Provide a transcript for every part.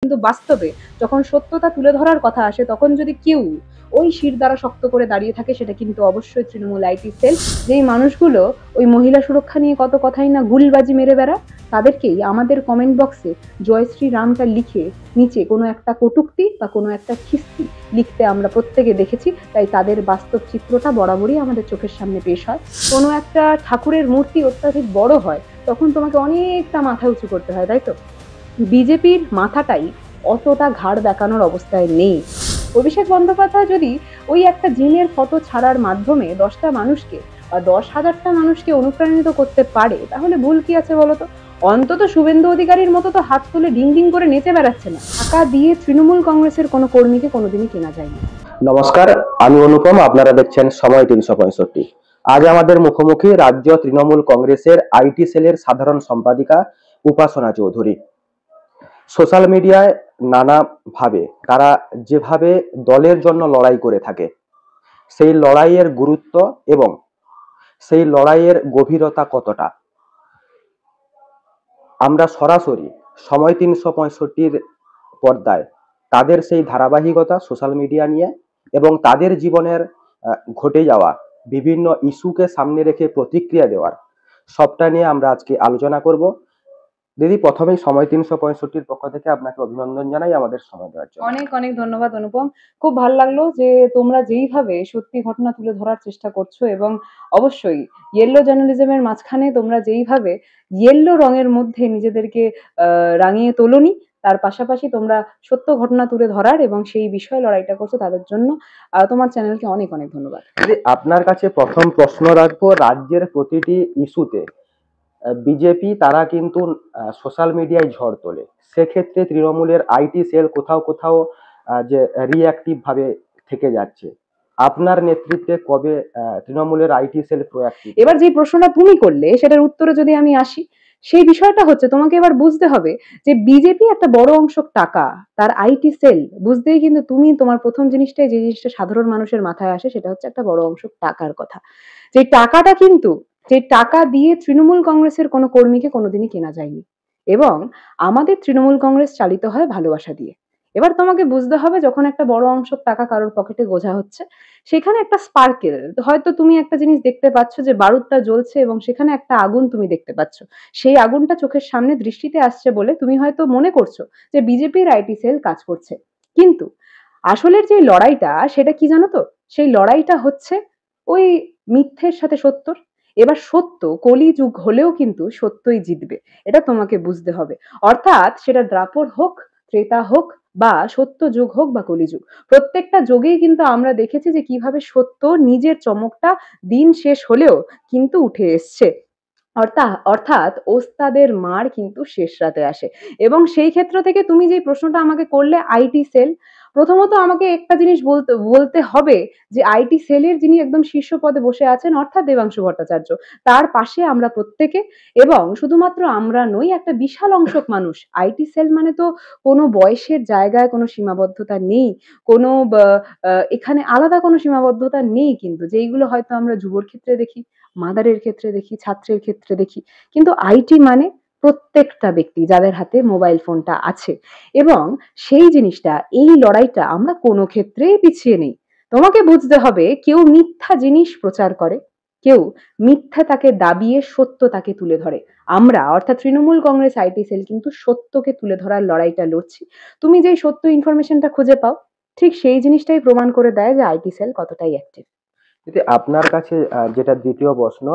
কিন্তু বাস্তবে যখন সত্যতা তুলে ধরার কথা আসে তখন যদি কেউ ওই শির দ্বারা শক্ত করে দাঁড়িয়ে থাকে সেটা কিন্তু অবশ্যই তৃণমূল আইটি সেল। যেই মানুষগুলো ওই মহিলা সুরক্ষা নিয়ে কত কথাই না গুলবাজি মেরে বেড়া, তাদেরকেই আমাদের কমেন্ট বক্সে জয়শ্রী রামটা লিখে নিচে কোনো একটা কটূক্তি বা কোনো একটা খিস্তি লিখতে আমরা প্রত্যেকে দেখেছি। তাই তাদের বাস্তব চিত্রটা বরাবরই আমাদের চোখের সামনে পেশ হয়। কোনো একটা ঠাকুরের মূর্তি অত্যাধিক বড় হয় তখন তোমাকে অনেকটা মাথা উঁচু করতে হয়, তাই তো? বিজেপির মাথাটাই অতটা ঘাড় দেখানোর অবস্থায় নেই। অভিষেক বন্দ্যোপাধ্যায় যদি ওই একটা জিনের ফটো ছাড়ার মাধ্যমে 10টা মানুষকে বা 10,000টা মানুষকে অনুপ্রাণিত করতে পারে তাহলে ভুল কি আছে বলতো? অন্তত শুভেন্দু অধিকারীর মতো তো হাত তুলে ডিং ডিং করে নেচে বেড়াচ্ছে না। টাকা দিয়ে তৃণমূল কংগ্রেসের কোনো কর্মীকে কোনোদিনই কেনা যায়নি। নমস্কার, আমি অনুপম, আপনারা দেখছেন সময় 365। আজ আমাদের মুখোমুখি রাজ্য তৃণমূল কংগ্রেসের আইটি সেলের সাধারণ সম্পাদিকা উপাসনা চৌধুরী। সোশ্যাল মিডিয়ায় নানাভাবে তারা যেভাবে দলের জন্য লড়াই করে থাকে, সেই লড়াইয়ের গুরুত্ব এবং সেই লড়াইয়ের গভীরতা কতটা আমরা সরাসরি সময় 365 পর্দায় তাদের সেই ধারাবাহিকতা সোশ্যাল মিডিয়া নিয়ে এবং তাদের জীবনের ঘটে যাওয়া বিভিন্ন ইস্যুকে সামনে রেখে প্রতিক্রিয়া দেওয়ার সবটা নিয়ে আমরা আজকে আলোচনা করব। দিদি, প্রথমেই সময় 365 পক্ষ থেকে আপনাকে অভিনন্দন জানাই আমাদের সময় দেওয়ার জন্য। অনেক অনেক ধন্যবাদ অনুপম। খুব ভালো লাগলো যে তোমরা যেইভাবে সত্যি ঘটনা তুলে ধরার চেষ্টা করছো এবং অবশ্যই ইয়েলো জার্নালিজমের মাঝখানে তোমরা যেইভাবে ইয়েলো রঙের মধ্যে নিজেদেরকে রাঙিয়ে তোলোনি, তার পাশাপাশি তোমরা সত্য ঘটনা তুলে ধরার এবং সেই বিষয়ে লড়াইটা করছো, তাদের জন্য তোমার চ্যানেলকে অনেক অনেক ধন্যবাদ। আপনার কাছে প্রথম প্রশ্ন রাখবো, রাজ্যের প্রতিটি ইস্যুতে বিজেপি তারা কিন্তু সোশ্যাল মিডিয়ায় ঝড় তোলে, সেক্ষেত্রে তৃণমূলের আইটি সেল কোথাও কোথাও যে রিঅ্যাক্টিভ ভাবে থেকে যাচ্ছে, আপনার নেতৃত্বে কবে তৃণমূলের আইটি সেল প্রোঅ্যাক্টিভ? এবার যে প্রশ্নটা তুমি করলে সেটার উত্তরে যদি আমি আসি, সেই বিষয়টা হচ্ছে তোমাকে এবার বুঝতে হবে যে বিজেপি একটা বড় অংশ টাকা, তার আইটি সেল বুঝতেই কিন্তু তুমি তোমার প্রথম জিনিসটাই যে জিনিসটা সাধারণ মানুষের মাথায় আসে সেটা হচ্ছে একটা বড় অংশ টাকার কথা। যে টাকাটা কিন্তু, যে টাকা দিয়ে তৃণমূল কংগ্রেসের কোনো কর্মীকে কোনোদিনই কেনা যায়নি এবং আমাদের তৃণমূল কংগ্রেস চালিত হয় ভালোবাসা দিয়ে। এবার তোমাকে বুঝতে হবে যখন একটা বড় অংশ টাকা কারোর পকেটে গোছা হচ্ছে, সেখানে একটা স্পার্কেল, হয়তো তুমি একটা জিনিস দেখতে পাচ্ছ যে বারুদটা জ্বলছে এবং সেখানে একটা আগুন তুমি দেখতে পাচ্ছ, সেই আগুনটা চোখের সামনে দৃষ্টিতে আসছে বলে তুমি হয়তো মনে করছো যে বিজেপির আইটি সেল কাজ করছে। কিন্তু আসলের যে লড়াইটা সেটা কি জানো তো? সেই লড়াইটা হচ্ছে ওই মিথ্যের সাথে সত্যর। এবার সত্য কলিযুগ হলেও কিন্তু সত্যই জিতবে, এটা তোমাকে বুঝতে হবে। অর্থাৎ সেটা দ্রাপর হোক, ত্রেতা হোক, বা সত্য যুগ হোক বা কলিযুগ, প্রত্যেকটা যুগেই কিন্তু আমরা দেখেছি যে কিভাবে সত্য নিজের চমকটা দিন শেষ হলেও কিন্তু উঠে এসছে। অর্থাৎ ওস্তাদের মার কিন্তু শেষ রাতে আসে। এবং সেই ক্ষেত্র থেকে তুমি যে প্রশ্নটা আমাকে করলে আইটি সেল, প্রথমত আমাকে একটা জিনিস বলতে হবে যে আইটি সেলের যিনি একদম শীর্ষ পদে বসে আছেন অর্থাৎ দেবাংশু ভট্টাচার্য, তার পাশে আমরা প্রত্যেকে, এবং শুধুমাত্র আমরা নই, একটা বিশাল অংশক মানুষ। আইটি সেল মানে তো কোনো বয়সের জায়গায় কোনো সীমাবদ্ধতা নেই, কোনো এখানে আলাদা কোনো সীমাবদ্ধতা নেই কিন্তু, যেইগুলো হয়তো আমরা যুবর ক্ষেত্রে দেখি, মাদারের ক্ষেত্রে দেখি, ছাত্রের ক্ষেত্রে দেখি, কিন্তু আইটি মানে প্রত্যেকটা ব্যক্তি যাদের হাতে মোবাইল ফোনটা আছে। এবং সেই জিনিসটা, এই লড়াইটা আমরা কোনো ক্ষেত্রেই পিছিয়ে নেই। তোমাকে বুঝতে হবে, কেউ মিথ্যা জিনিস প্রচার করে, কেউ মিথ্যা তাকে দাবিয়ে সত্য তাকে তুলে ধরে। আমরা অর্থাৎ তৃণমূল কংগ্রেস আইটি সেল কিন্তু সত্যকে তুলে ধরার লড়াইটা লড়ছি। তুমি যেই সত্য ইনফরমেশনটা খুঁজে পাও, ঠিক সেই জিনিসটাই প্রমাণ করে দেয় যে আইটি সেল কতটাই অ্যাক্টিভ। আপনার কাছে যেটা দ্বিতীয় প্রশ্ন,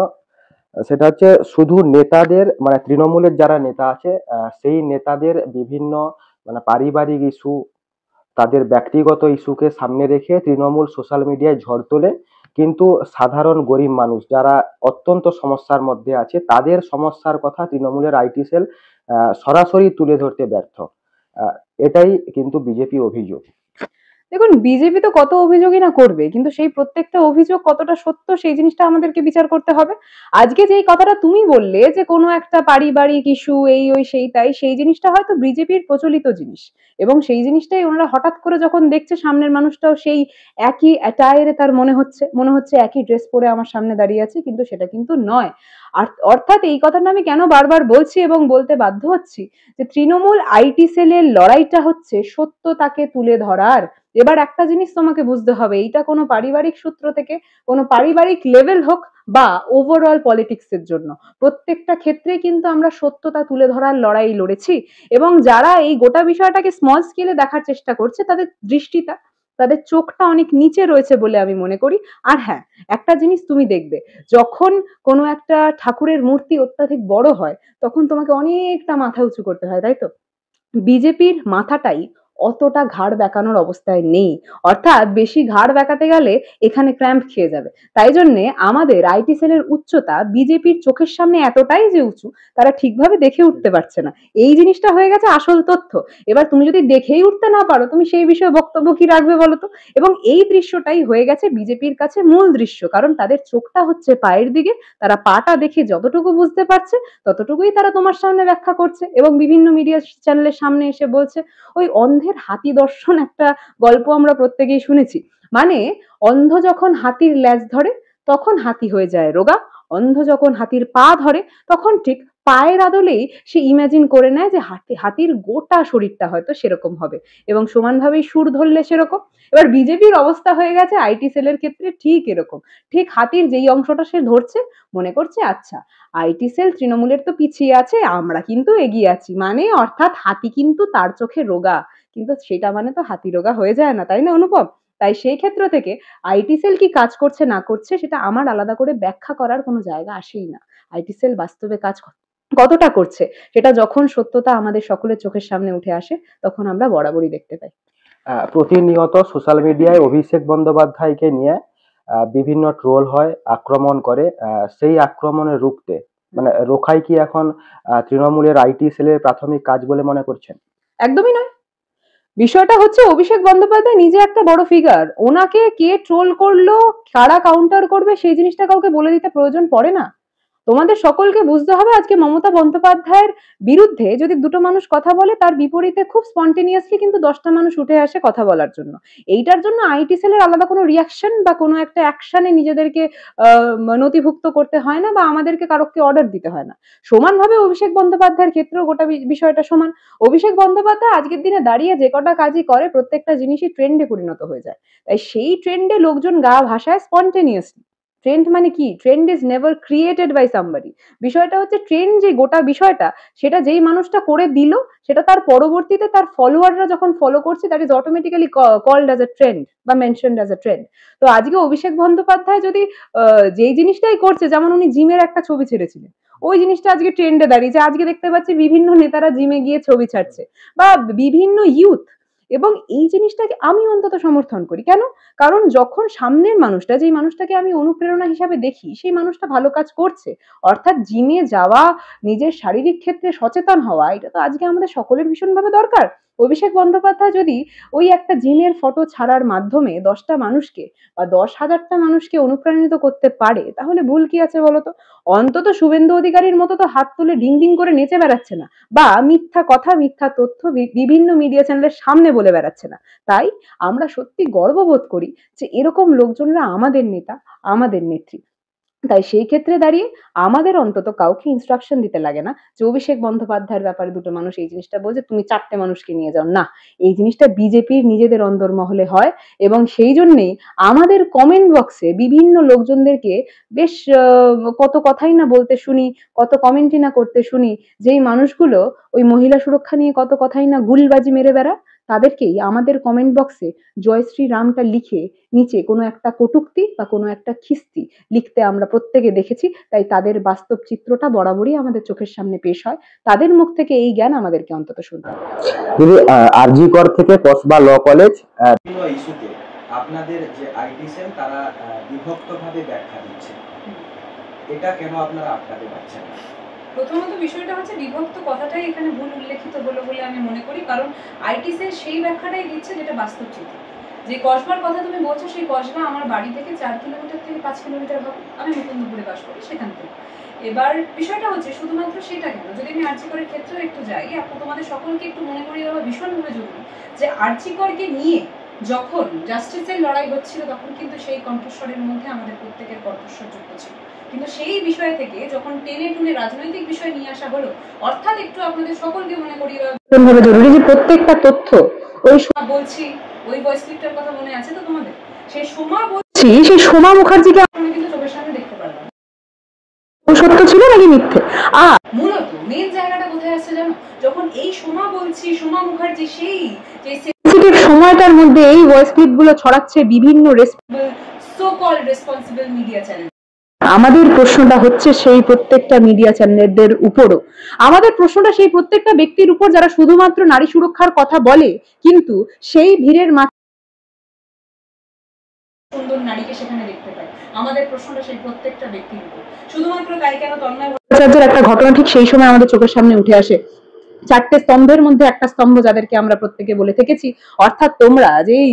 সেটা হচ্ছে শুধু নেতাদের মানে তৃণমূলের যারা নেতা আছে সেই নেতাদের বিভিন্ন মানে পারিবারিক ইস্যু, তাদের ব্যক্তিগত ইস্যুকে সামনে রেখে তৃণমূল সোশ্যাল মিডিয়ায় ঝড় তোলে, কিন্তু সাধারণ গরিব মানুষ যারা অত্যন্ত সমস্যার মধ্যে আছে তাদের সমস্যার কথা তৃণমূলের আইটি সেল সরাসরি তুলে ধরতে ব্যর্থ। আহ, এটাই কিন্তু বিজেপি অভিযোগ। দেখুন, বিজেপি তো কত অভিযোগই না করবে, কিন্তু সেই প্রত্যেকটা অভিযোগ কতটা সত্য সেই জিনিসটা আমাদেরকে বিচার করতে হবে। আজকে যেই কথাটা তুমি বললে যে কোনো একটা পারিবারিক ইস্যু এই ওই সেই তাই, সেই জিনিসটা হয়তো বিজেপির প্রচলিত জিনিস, এবং সেই জিনিসটাই ওনারা হঠাৎ করে যখন দেখছে সামনের মানুষটাও সেই একই অ্যাটায়ারে, তার মনে হচ্ছে একই ড্রেস পরে আমার সামনে দাঁড়িয়ে আছে, কিন্তু সেটা কিন্তু নয়। আর অর্থাৎ এই কথাটা আমি কেন বারবার বলছি এবং বলতে বাধ্য হচ্ছি, যে তৃণমূল আইটি সেলের লড়াইটা হচ্ছে সত্যতাকে তুলে ধরার। এবার একটা জিনিস তোমাকে বুঝতে হবে, এইটা কোনো পারিবারিক সূত্র থেকে, কোনো পারিবারিক লেভেল হোক বা ওভারঅল পলিটিক্স এর জন্য, প্রত্যেকটা ক্ষেত্রে কিন্তু আমরা সত্যতা তুলে ধরার লড়াই লড়েছি। এবং যারা এই গোটা বিষয়টাকে স্মল স্কেলে দেখার চেষ্টা করছে, তাদের দৃষ্টিটা, তাদের চোখটা অনেক নিচে রয়েছে বলে আমি মনে করি। আর হ্যাঁ, একটা জিনিস তুমি দেখবে, যখন কোনো একটা ঠাকুরের মূর্তি অত্যাধিক বড় হয়, তখন তোমাকে অনেকটা মাথা উঁচু করতে হয়, তাই তো? বিজেপির মাথাটাই অতটা ঘাড় বেঁকানোর অবস্থায় নেই। অর্থাৎ বেশি ঘাড় বেঁকাতে গেলে এখানে ক্র্যাম্প খেয়ে যাবে। তাই জন্যে আমাদের আইটি সেলের উচ্চতা বিজেপির চোখের সামনে এতটাই যে উঁচু, তারা ঠিকভাবে দেখে উঠতে পারছে না। এই জিনিসটা হয়ে গেছে আসল তথ্য। এবার তুমি যদি দেখেই উঠতে না পারো, তুমি সেই বিষয়ে বক্তব্য কি রাখবে বলো তো? এবং এই দৃশ্যটাই হয়ে গেছে বিজেপির কাছে মূল দৃশ্য, কারণ তাদের চোখটা হচ্ছে পায়ের দিকে। তারা পাটা দেখে যতটুকু বুঝতে পারছে ততটুকুই তারা তোমার সামনে ব্যাখ্যা করছে, এবং বিভিন্ন মিডিয়া চ্যানেলের সামনে এসে বলছে। ওই অন্ধের হাতি দর্শন একটা গল্প আমরা প্রত্যেকেই শুনেছি। মানে, অন্ধ যখন হাতির ল্যাজ ধরে তখন হাতি হয়ে যায় রোগা, অন্ধ যখন হাতির পা ধরে তখন ঠিক পায়ের আদলেই সে ইমাজিন করে নেয় যে হাতির গোটা শরীরটা হয়তো সেরকম হবে, এবং সমানভাবেই সুর ধরলে সেরকম। এবার বিজেপির অবস্থা হয়ে গেছে আইটি সেলের ক্ষেত্রে ঠিক এরকম। ঠিক হাতির যেই অংশটা সে ধরছে, মনে করছে আচ্ছা, আইটি সেল তৃণমূলের তো পিছিয়ে আছে, আমরা কিন্তু এগিয়ে আছি, মানে অর্থাৎ হাতি কিন্তু তার চোখে রোগা, কিন্তু সেটা মানে তো হাতি রোগা হয়ে যায় না, তাই না অনুপম? তাই সেই ক্ষেত্র থেকে আইটি সেল কি কাজ করছে না করছে সেটা আমার আলাদা করে ব্যাখ্যা করার কোনো জায়গা আসেই না। আইটি সেল বাস্তবে কাজ কতটা করছে সেটা যখন সত্যতা আমাদের সকলের চোখের সামনে উঠে আসে, তখন আমরা বরাবরই দেখতে পাই। প্রতিনিয়ত সোশ্যাল মিডিয়ায় অভিষেক বন্দ্যোপাধ্যায়কে নিয়ে বিভিন্ন ট্রোল হয়, আক্রমণ করে। সেই আক্রমণে রুখতে মানে রোখাই কি এখন তৃণমূলের আইটি সেলের প্রাথমিক কাজ বলে মনে করছেন? একদমই নয়। বিষয়টা হচ্ছে অভিষেক বন্দ্যোপাধ্যায় নিজে একটা বড় ফিগার, ওনাকে কে ট্রোল করলো, কারা কাউন্টার করবে সেই জিনিসটা কাউকে বলে দিতে প্রয়োজন পড়ে না। তোমাদের সকলকে বুঝতে হবে, আজকে মমতা বন্দ্যোপাধ্যায়ের বিরুদ্ধে যদি দুটো মানুষ কথা বলে, তার বিপরীতে খুব স্পন্টেনিয়াসলি কিন্তু 10টা মানুষ উঠে আসে কথা বলার জন্য। এইটার জন্য আইটি সেলের আলাদা কোনো রিয়াকশন বা কোনো একটা অ্যাকশনে নিজেদেরকে নথিভুক্ত করতে হয় না, বা আমাদেরকে কারোকে অর্ডার দিতে হয় না। সমানভাবে অভিষেক বন্দ্যোপাধ্যায়ের ক্ষেত্রেও গোটা বিষয়টা সমান। অভিষেক বন্দ্যোপাধ্যায় আজকের দিনে দাঁড়িয়ে যে কটা কাজই করে, প্রত্যেকটা জিনিসই ট্রেন্ডে পরিণত হয়ে যায়। তাই সেই ট্রেন্ডে লোকজন গা ভাসায় স্পন্টেনিয়াসলি। ট্রেন্ড মানে কি? Trend is never created by somebody. বিষয়টা হচ্ছে ট্রেন্ড, যে গোটা বিষয়টা, সেটা যেই মানুষটা করে দিল, সেটা তার পরবর্তীতে তার ফলোয়াররা যখন ফলো করছে, that is automatically called as a trend বা মেনশনড অ্যাজ এ ট্রেন্ড। তো আজকে অভিষেক বন্দ্যোপাধ্যায় যদি যেই জিনিসটাই করছে, যেমন উনি জিমের একটা ছবি ছেড়েছিলেন, ওই জিনিসটা আজকে ট্রেন্ডে দাঁড়িয়েছে। আজকে দেখতে পাচ্ছি বিভিন্ন নেতারা জিমে গিয়ে ছবি ছাড়ছে, বা বিভিন্ন ইউথ। এবং এই জিনিসটাকে আমি অন্তত সমর্থন করি। কেন? কারণ যখন সামনের মানুষটা, যেই মানুষটাকে আমি অনুপ্রেরণা হিসাবে দেখি, সেই মানুষটা ভালো কাজ করছে, অর্থাৎ জিমে যাওয়া, নিজের শারীরিক ক্ষেত্রে সচেতন হওয়া, এটা তো আজকে আমাদের সকলের ভীষণভাবে দরকার। অভিষেক বন্দ্যোপাধ্যায় যদি ওই একটা জিমের ফটো ছাড়ার মাধ্যমে 10টা মানুষকে বা 10,000টা মানুষকে অনুপ্রাণিত করতে পারে, তাহলে ভুল কি আছে বলতো? অন্তত শুভেন্দু অধিকারীর মতো তো হাত তুলে ডিং ডিং করে নেচে বেড়াচ্ছে না, বা মিথ্যা কথা মিথ্যা তথ্য বিভিন্ন মিডিয়া চ্যানেলের সামনে বলে বেড়াচ্ছে না। তাই আমরা সত্যি গর্ববোধ করি যে এরকম লোকজনরা আমাদের নেতা, আমাদের নেত্রী। তাই সেই ক্ষেত্রে দাঁড়িয়ে আমাদের অন্তত কাউকে ইনস্ট্রাকশন দিতে লাগে না যে অভিষেক বন্দ্যোপাধ্যায়ের ব্যাপারে দুটো মানুষ এই জিনিসটা বলছে, তুমি 4টে মানুষকে নিয়ে যাও না। এই জিনিসটা বিজেপির নিজেদের অন্দরমহলে হয়, এবং সেই জন্যেই আমাদের কমেন্ট বক্সে বিভিন্ন লোকজনদেরকে বেশ কত কথাই না বলতে শুনি, কত কমেন্টই না করতে শুনি, যেই মানুষগুলো ওই মহিলা সুরক্ষা নিয়ে কত কথাই না গুলবাজি মেরে বেড়ায়, তাদেরকেই আমাদের কমেন্ট বক্সে জয় শ্রী রামটা লিখে নিচে কোনো একটা কটূক্তি বা কোনো একটা খিস্তি লিখতে আমরা প্রত্যেকে দেখেছি। তাই তাদের বাস্তব চিত্রটা বরাবরই আমাদের চোখের সামনে পেশ হয়। তাদের মুখ থেকে এই জ্ঞান আমাদেরকে অন্তত শুনতে হবে। দিদি, আরজি কর থেকে কসবা ল কলেজ ইস্যুতে আপনাদের যে আইটি সেল তারা বিভক্তভাবে ব্যাখ্যা দিচ্ছে, এটা কেন আপনারা আটকাতে পারছেন না? প্রথমত বিষয়টা হচ্ছে বিভক্ত কথাটাই এখানে ভুল উল্লেখিত হলো বলে আমি মনে করি, কারণ আইটি সেল সেই ব্যাখ্যাটাই দিচ্ছে যেটা বাস্তব চিত্র। যে কসবার কথা তুমি বলছো সেই কসবা আমার বাড়ি থেকে 4 কিলোমিটার থেকে 5 কিলোমিটার হবে, আমি মুকুন্দপুরে বাস করি সেখান থেকে। এবার বিষয়টা হচ্ছে শুধুমাত্র সেটা কেন, যদি আমি আরজিকরের ক্ষেত্রেও একটু যাই, আপনি তোমাদের সকলকে একটু মনে করিয়ে দেওয়া ভীষণভাবে জরুরি যে আরজিকরকে নিয়ে যখন জাস্টিসের লড়াই হচ্ছিল তখন কিন্তু সেই কণ্ঠস্বরের মধ্যে আমাদের প্রত্যেকের কণ্ঠস্বর যুক্ত ছিল, কিন্তু সেই বিষয় থেকে যখন টেনে টুনে রাজনৈতিক বিষয় নিয়ে আসা হলো, অর্থাৎ একটু আপনাদের সকলকে মনে করিয়ে দেওয়া জরুরি যে প্রত্যেকটা তথ্য ওই বলছি, ওই ভয়েস ক্লিপটার কথা মনে আছে তো তোমাদের? সেই সোমা বলছি, সেই সোমা মুখার্জিকে আমি কিন্তু চোখের সামনে দেখতে পারলাম, সত্য ছিল নাকি মিথ্যে। মূলত মেন জায়গাটা কোথায় আসছে জানো, যখন এই সোমা বলছি, সোমা মুখার্জি সেই যে সেন্সিটিভ সময়টার মধ্যে এই ভয়েস ক্লিপ গুলো ছড়াচ্ছে বিভিন্ন so call responsible media channel. আমাদের প্রশ্নটা হচ্ছে সেই প্রত্যেকটা মিডিয়া চ্যানেলদের উপরও, আমাদের প্রশ্নটা সেই প্রত্যেকটা ব্যক্তির উপর যারা শুধুমাত্র নারী সুরক্ষার কথা বলে কিন্তু সেই ভিড়ের মাঝে সুন্দর নারীকে সেখানে দেখতে পাই। আমাদের প্রশ্নটা সেই প্রত্যেকটা ব্যক্তির উপর, শুধুমাত্র তাই কেন তন্ময় ভট্টাচার্যের একটা ঘটনা ঠিক সেই সময় আমাদের চোখের সামনে উঠে আসে। 4টে স্তম্ভের মধ্যে একটা স্তম্ভ যাদেরকে আমরা প্রত্যেকে বলে থেকেছি, অর্থাৎ তোমরা যেই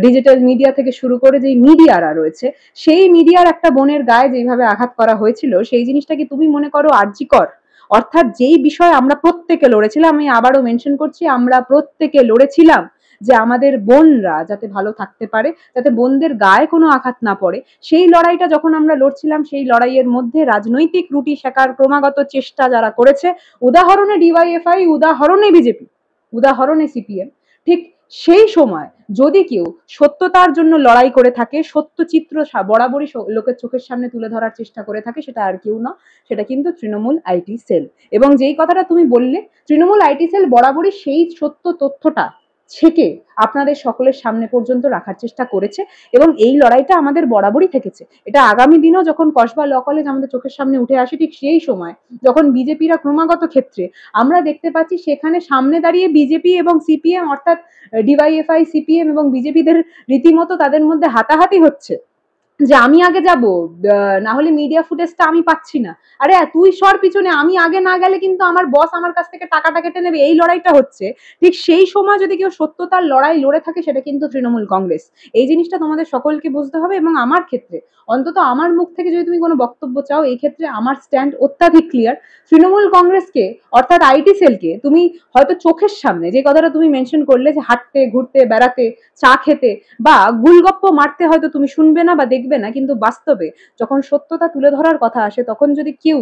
ডিজিটাল মিডিয়া থেকে শুরু করে যেই মিডিয়ারা রয়েছে, সেই মিডিয়ার একটা বোনের গায়ে যেভাবে আঘাত করা হয়েছিল, সেই জিনিসটা কি তুমি মনে করো আরজিকর? অর্থাৎ যেই বিষয়ে আমরা প্রত্যেকে লড়েছিলাম, আমি আবারও মেনশন করছি, আমরা প্রত্যেকে লড়েছিলাম যে আমাদের বোনরা যাতে ভালো থাকতে পারে, যাতে বোনদের গায়ে কোনো আঘাত না পড়ে, সেই লড়াইটা যখন আমরা লড়ছিলাম, সেই লড়াইয়ের মধ্যে রাজনৈতিক রুটি শেখার ক্রমাগত চেষ্টা যারা করেছে, উদাহরণে ডিওয়াইএফআই, উদাহরণে বিজেপি, উদাহরণে সিপিএম, ঠিক সেই সময় যদি কেউ সত্যতার জন্য লড়াই করে থাকে, সত্য চিত্র বরাবরই লোকের চোখের সামনে তুলে ধরার চেষ্টা করে থাকে, সেটা আর কেউ না, সেটা কিন্তু তৃণমূল আইটি সেল। এবং যেই কথাটা তুমি বললে, তৃণমূল আইটি সেল বরাবরই সেই সত্য তথ্যটা ছেকে আপনাদের সকলের সামনে পর্যন্ত রাখার চেষ্টা করেছে এবং এই লড়াইটা আমাদের বরাবরই থেকেছে। এটা আগামী দিনেও যখন কসবা ল কলেজ আমাদের চোখের সামনে উঠে আসে, ঠিক সেই সময় যখন বিজেপিরা ক্রমাগত ক্ষেত্রে আমরা দেখতে পাচ্ছি সেখানে সামনে দাঁড়িয়ে বিজেপি এবং সিপিএম, অর্থাৎ ডিওয়াইএফআই, সিপিএম এবং বিজেপিদের রীতিমতো তাদের মধ্যে হাতাহাতি হচ্ছে যে আমি আগে যাব, না হলে মিডিয়া ফুটেজটা আমি পাচ্ছি না, আরে তুই সর পিছনে, আমি আগে না গেলে কিন্তু আমার বস আমার কাছ থেকে টাকাটা কেটে নেবে, এই লড়াইটা হচ্ছে। ঠিক সেই সময় যদি কেউ সত্যতার লড়াই লড়ে থাকে, সেটা কিন্তু তৃণমূল কংগ্রেস। এই জিনিসটা তোমাদের সকলকে বুঝতে হবে এবং আমার ক্ষেত্রে অন্তত আমার মুখ থেকে যদি তুমি কোনো বক্তব্য চাও, এই ক্ষেত্রে আমার স্ট্যান্ড অত্যাধিক ক্লিয়ার। তৃণমূল কংগ্রেসকে অর্থাৎ আইটি সেলকে তুমি হয়তো চোখের সামনে যে কথাটা তুমি মেনশন করলে যে হাঁটতে ঘুরতে বেড়াতে চা খেতে বা গুলগপ্প মারতে হয়তো তুমি শুনবে না বা দেখবে না, কিন্তু বাস্তবে যখন সত্যতা তুলে ধরার কথা আসে তখন যদি কেউ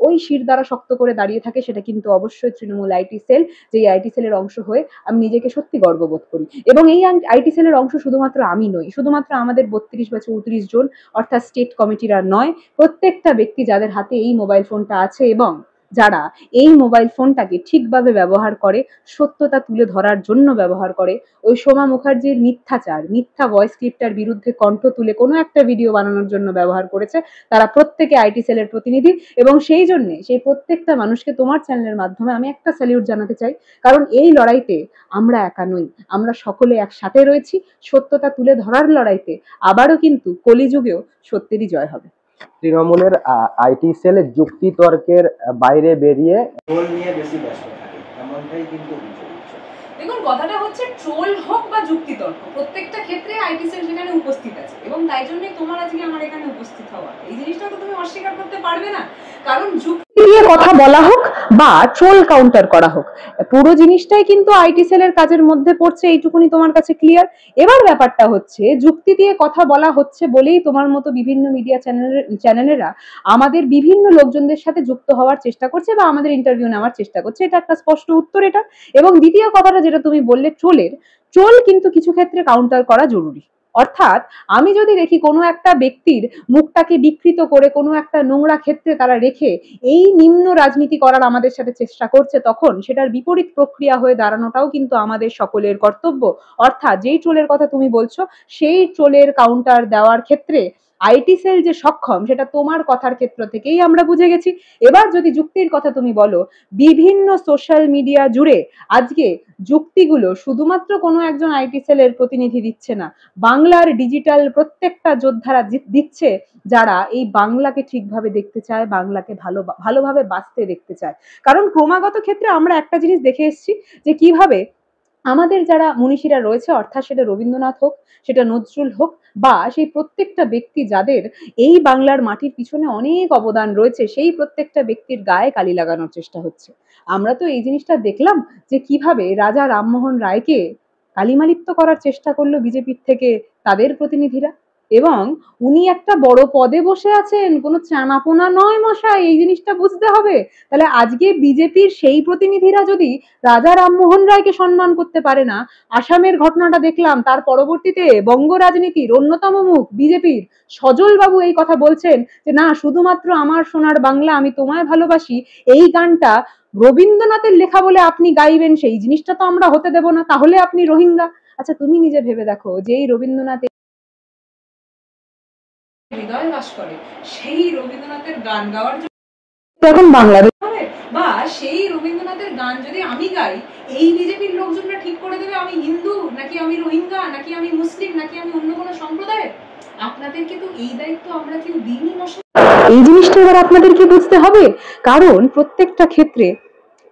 ওই শির দ্বারা শক্ত করে দাঁড়িয়ে থাকে, সেটা কিন্তু অবশ্যই তৃণমূল আইটি সেল। যেই আইটি সেলের অংশ হয়ে আমি নিজেকে সত্যি গর্ববোধ করি এবং এই আইটি সেলের অংশ শুধুমাত্র আমি নই, শুধুমাত্র আমাদের 32 বা 34 জন অর্থাৎ স্টেট কমিটিরা নয়, প্রত্যেকটা ব্যক্তি যাদের হাতে এই মোবাইল ফোনটা আছে এবং যারা এই মোবাইল ফোনটাকে ঠিকভাবে ব্যবহার করে, সত্যতা তুলে ধরার জন্য ব্যবহার করে, ওই সোমা মুখার্জির মিথ্যাচার, মিথ্যা ভয়েস ক্লিপটার বিরুদ্ধে কণ্ঠ তুলে কোনো একটা ভিডিও বানানোর জন্য ব্যবহার করেছে, তারা প্রত্যেকে আইটি সেলের প্রতিনিধি এবং সেই জন্য সেই প্রত্যেকটা মানুষকে তোমার চ্যানেলের মাধ্যমে আমি একটা স্যালিউট জানাতে চাই, কারণ এই লড়াইতে আমরা একা নই, আমরা সকলে একসাথে রয়েছি। সত্যতা তুলে ধরার লড়াইতে আবারও কিন্তু কলিযুগেও সত্যেরই জয় হবে। তৃণমূলের আইটি সেল যুক্তি তর্কের বাইরে বেরিয়ে রোল নিয়ে বেশি ব্যস্ত থাকে, এমনটাই কিন্তু অভিযোগ হচ্ছে। দেখুন, কথাটা হচ্ছে ট্রোল হোক বা যুক্তিতর্ক, প্রত্যেকটা ক্ষেত্রে আইটি সেল সেখানে উপস্থিত আছে এবং তাই জন্যই তোমার আজকে আমার এখানে উপস্থিত হওয়া, এই জিনিসটা তো তুমি অস্বীকার করতে পারবে না, কারণ যুক্তি দিয়ে কথা বলা হোক বা ট্রোল কাউন্টার করা হোক, পুরো জিনিসটাই কিন্তু আইটি সেলের কাজের মধ্যে পড়ছে, এইটুকুনি তোমার কাছে ক্লিয়ার। এবার ব্যাপারটা হচ্ছে যুক্তি দিয়ে কথা বলা হচ্ছে বলেই তোমার মতো বিভিন্ন মিডিয়া চ্যানেলেরা আমাদের বিভিন্ন লোকজনদের সাথে যুক্ত হওয়ার চেষ্টা করছে বা আমাদের ইন্টারভিউ নেওয়ার চেষ্টা করছে, এটা একটা স্পষ্ট উত্তর এটা। এবং দ্বিতীয় কথাটা যেটা তুমি বললে ট্রোল কিন্তু কিছু ক্ষেত্রে কাউন্টার করা জরুরি। অর্থাৎ আমি যদি দেখি কোনো একটা ব্যক্তির মুখটাকে বিকৃত করে কোনো একটা নোংরা ক্ষেত্রে তারা রেখে এই নিম্ন রাজনীতি করার আমাদের সাথে চেষ্টা করছে, তখন সেটার বিপরীত প্রক্রিয়া হয়ে দাঁড়ানোটাও কিন্তু আমাদের সকলের কর্তব্য। অর্থাৎ যেই ট্রোলের কথা তুমি বলছো, সেই ট্রোলের কাউন্টার দেওয়ার ক্ষেত্রে আইটি সেল যে সক্ষম, সেটা তোমার কথার ক্ষেত্র থেকেই আমরা বুঝে গেছি। এবার যদি যুক্তির কথা তুমি বলো, বিভিন্ন সোশ্যাল মিডিয়া জুড়ে আজকে যুক্তিগুলো শুধুমাত্র কোনো একজন আইটি সেলের প্রতিনিধি দিচ্ছে না, বাংলার ডিজিটাল প্রত্যেকটা যোদ্ধারা দিচ্ছে, যারা এই বাংলাকে ঠিকভাবে দেখতে চায়, বাংলাকে ভালোভাবে বাঁচতে দেখতে চায়। কারণ ক্রমাগত ক্ষেত্রে আমরা একটা জিনিস দেখে এসেছি যে কিভাবে আমাদের যারা মনীষীরা রয়েছে, অর্থাৎ সেটা রবীন্দ্রনাথ হোক, সেটা নজরুল হোক, বা সেই প্রত্যেকটা ব্যক্তি যাদের এই বাংলার মাটির পিছনে অনেক অবদান রয়েছে, সেই প্রত্যেকটা ব্যক্তির গায়ে কালি লাগানোর চেষ্টা হচ্ছে। আমরা তো এই জিনিসটা দেখলাম যে কিভাবে রাজা রামমোহন রায়কে কালিমালিপ্ত করার চেষ্টা করলো বিজেপির থেকে তাদের প্রতিনিধিরা, এবং উনি একটা বড় পদে বসে আছেন, কোনো চানাপোনা নয় মশাই, এই জিনিসটা বুঝতে হবে। তাহলে আজকে বিজেপির সেই প্রতিনিধিরা যদি রাজা রামমোহন রায়কে সম্মান করতে পারে না, আসামের ঘটনাটা দেখলাম, তার পরবর্তীতে বঙ্গ রাজনীতির অন্যতম মুখ বিজেপির সজল বাবু এই কথা বলছেন যে না, শুধুমাত্র আমার সোনার বাংলা, আমি তোমায় ভালোবাসি, এই গানটা রবীন্দ্রনাথের লেখা বলে আপনি গাইবেন, সেই জিনিসটা তো আমরা হতে দেব না, তাহলে আপনি রোহিঙ্গা। আচ্ছা, তুমি নিজে ভেবে দেখো, যে এই রবীন্দ্রনাথ হৃদয় বাস করে, সেই রবীন্দ্রনাথের গান গাওয়ার জন্য এখন বাংলাদেশ হবে, বা সেই রবীন্দ্রনাথের গান যদি আমি গাই, এই বিজেপির লোকজনরা ঠিক করে দেবে আমি হিন্দু নাকি আমি রোহিঙ্গা নাকি আমি মুসলিম নাকি আমি অন্য কোনো সম্প্রদায়ের। আপনাদেরকে তো এই দায়িত্ব আমরা কেউ দিইনি মশাই। এই জিনিসটা এবার আপনাদেরকে বুঝতে হবে, কারণ প্রত্যেকটা ক্ষেত্রে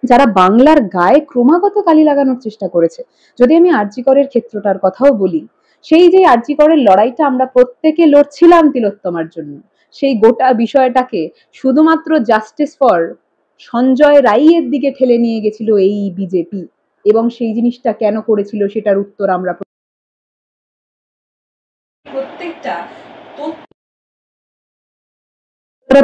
যারা বাংলার গায়ে ক্রমাগত কালি লাগানোর চেষ্টা করেছে, যদি আমি আরজি করের ক্ষেত্রটার কথাও বলি, সেই যে আরজি করের লড়াইটা আমরা প্রত্যেকে লড়ছিলাম তিলোত্তমার জন্য, সেই গোটা বিষয়টাকে শুধুমাত্র জাস্টিস ফর সঞ্জয় রায়ের দিকে ঠেলে নিয়ে গেছিল এই বিজেপি, এবং সেই জিনিসটা কেন করেছিল সেটার উত্তর আমরা প্রত্যেকটা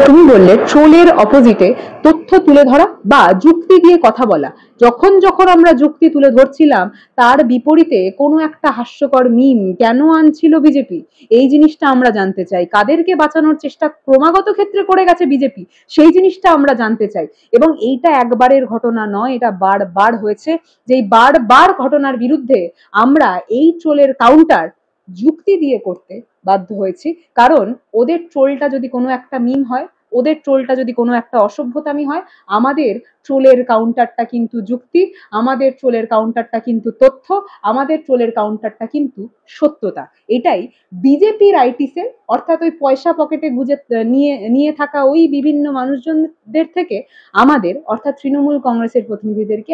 তুমি বললে ট্রোলের অপোজিটে তথ্য তুলে ধরা বা যুক্তি দিয়ে কথা বলা। যখন যখন আমরা যুক্তি তুলে ধরছিলাম, তার বিপরীতে কোনো একটা হাস্যকর মিম কেন আনছিল বিজেপি, এই জিনিসটা আমরা জানতে চাই। কাদেরকে বাঁচানোর চেষ্টা ক্রমাগত ক্ষেত্রে করে গেছে বিজেপি, সেই জিনিসটা আমরা জানতে চাই। এবং এইটা একবারের ঘটনা নয়, এটা বারবার হয়েছে। যেই বারবার ঘটনার বিরুদ্ধে আমরা এই ট্রোলের কাউন্টার যুক্তি দিয়ে করতে বাধ্য হয়েছি, কারণ ওদের ট্রোলটা যদি কোনো একটা মিম হয়, ওদের ট্রোলটা যদি কোনো একটা অসভ্যতামি হয়, আমাদের ট্রোলের কাউন্টারটা কিন্তু যুক্তি, আমাদের ট্রোলের কাউন্টারটা কিন্তু তথ্য, আমাদের ট্রোলের কাউন্টারটা কিন্তু সত্যতা। এটাই বিজেপির আইটি সেল, অর্থাৎ ওই পয়সা পকেটে গুজে নিয়ে নিয়ে থাকা ওই বিভিন্ন মানুষজনদের থেকে আমাদের, অর্থাৎ তৃণমূল কংগ্রেসের প্রতিনিধিদেরকে